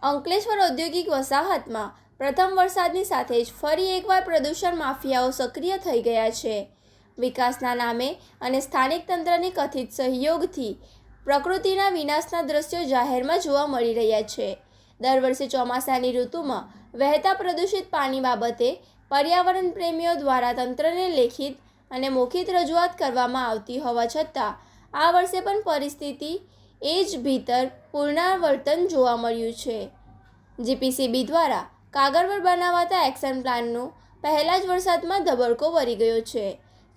અંકલેશ્વર ઔદ્યોગિક વસાહતમાં પ્રથમ વરસાદની સાથે જ ફરી એકવાર પ્રદૂષણ માફિયાઓ સક્રિય થઈ ગયા છે. વિકાસના નામે અને સ્થાનિક તંત્રની કથિત સહયોગથી પ્રકૃતિના વિનાશના દ્રશ્યો જાહેરમાં જોવા મળી રહ્યા છે. દર વર્ષે ચોમાસાની ઋતુમાં વહેતા પ્રદૂષિત પાણી બાબતે પર્યાવરણ પ્રેમીઓ દ્વારા તંત્રને લેખિત અને મૌખિક રજૂઆત કરવામાં આવતી હોવા છતાં આ વર્ષે પણ પરિસ્થિતિ એ જ ભીતર પુનરાવર્તન જોવા મળ્યું છે. જીપીસીબી દ્વારા કાગળ પર બનાવાતા એક્શન પ્લાનનું પહેલા જ વરસાદમાં ધબડકો વળી ગયો છે.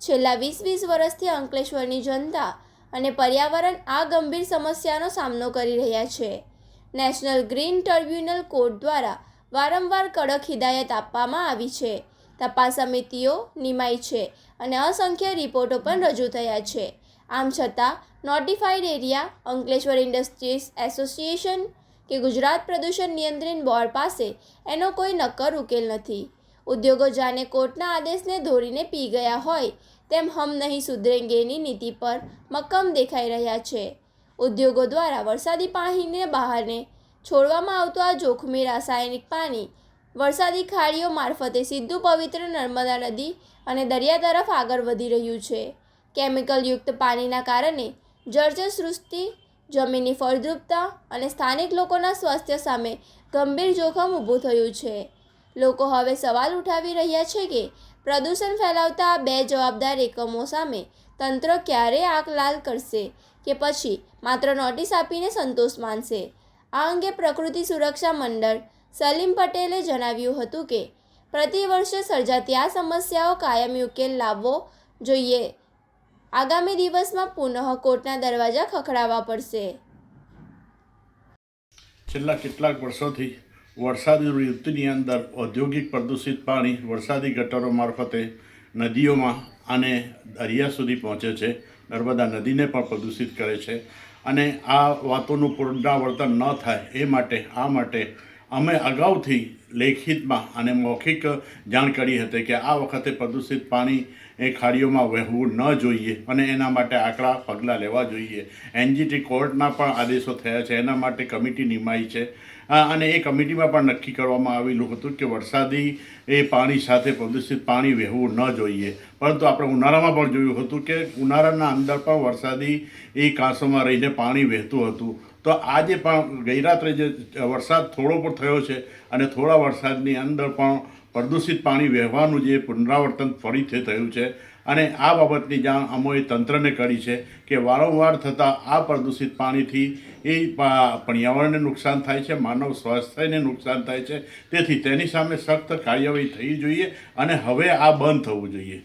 છેલ્લા 20 વર્ષથી અંકલેશ્વરની જનતા અને પર્યાવરણ આ ગંભીર સમસ્યાનો સામનો કરી રહ્યા છે. નેશનલ ગ્રીન ટ્રિબ્યુનલ કોર્ટ દ્વારા વારંવાર કડક હિદાયત આપવામાં આવી છે. તપાસ સમિતિઓ નિમાઈ છે અને અસંખ્ય રિપોર્ટો પણ રજૂ થયા છે. આમ છતાં notified area, Ankleshwar industries association કે ગુજરાત પ્રદૂષણ નિયંત્રણ બોર્ડ પાસે એનો કોઈ નક્કર ઉકેલ નથી. ઉદ્યોગો જાણે કોર્ટના આદેશને ધોરીને પી ગયા હોય તેમ હમ નહીં સુધરેંગેની નીતિ પર મક્કમ દેખાઈ રહ્યા છે. ઉદ્યોગો દ્વારા વરસાદી પાણીને બહારને છોડવામાં આવતું આ જોખમી રાસાયણિક પાણી વરસાદી ખાડીઓ મારફતે સીધું પવિત્ર નર્મદા નદી અને દરિયા તરફ આગળ વધી રહ્યું છે. કેમિકલયુક્ત પાણીના કારણે જળચર સૃષ્ટિ, જમીનની ફળદ્રુપતા અને સ્થાનિક લોકોના સ્વાસ્થ્ય સામે ગંભીર જોખમ ઊભું થયું છે. લોકો હવે સવાલ ઉઠાવી રહ્યા છે કે પ્રદૂષણ ફેલાવતા આ બે જવાબદાર એકમો સામે તંત્ર ક્યારે આંખ લાલ કરશે કે પછી માત્ર નોટિસ આપીને સંતોષ માનશે. આ અંગે પ્રકૃતિ સુરક્ષા મંડળ સલીમ પટેલે જણાવ્યું હતું કે પ્રતિ વર્ષે સર્જાતી આ સમસ્યાઓ કાયમી ઉકેલ લાવવો જોઈએ. આગામી દિવસમાં પુનઃ કોર્ટના દરવાજા ખખડાવવા પડશે. છેલ્લા કેટલાક વર્ષોથી વરસાદી ઋતુની અંદર ઔદ્યોગિક પ્રદૂષિત પાણી વરસાદી ગટરો મારફતે નદીઓમાં અને દરિયા સુધી પહોંચે છે. નર્મદા નદીને પણ પ્રદૂષિત કરે છે અને આ વાતોનું પુનરાવર્તન ન થાય આ માટે અમે અગાઉથી લેખિતમાં અને મૌખિક જાણ કરી હતી કે આ વખતે પ્રદૂષિત પાણી એ ખાડીઓમાં વહેવું ન જોઈએ અને એના માટે આકરા પગલાં લેવા જોઈએ. એનજીટી કોર્ટના પણ આદેશો થયા છે. એના માટે કમિટી નિમાઈ છે અને એ કમિટીમાં પણ નક્કી કરવામાં આવેલું હતું કે વરસાદી એ પાણી સાથે પ્રદૂષિત પાણી વહેવું ન જોઈએ. પરંતુ આપણે ઉનાળામાં પણ જોયું હતું કે ઉનાળાના અંદર પણ વરસાદી એ કાંસોમાં રહીને પાણી વહેતું હતું. તો આજે પણ ગઈરાત્રે જે વરસાદ થોડો પણ થયો છે અને થોડા વરસાદની અંદર પણ પ્રદૂષિત પાણી વહેવાનું જે પુનરાવર્તન ફરીથી થયું છે અને આ બાબતની જાણ અમોએ તંત્રને કરી છે કે વારંવાર થતાં આ પ્રદૂષિત પાણીથી એ પર્યાવરણને નુકસાન થાય છે, માનવ સ્વાસ્થ્યને નુકસાન થાય છે. તેથી તેની સામે સખ્ત કાર્યવાહી થવી જોઈએ અને હવે આ બંધ થવું જોઈએ.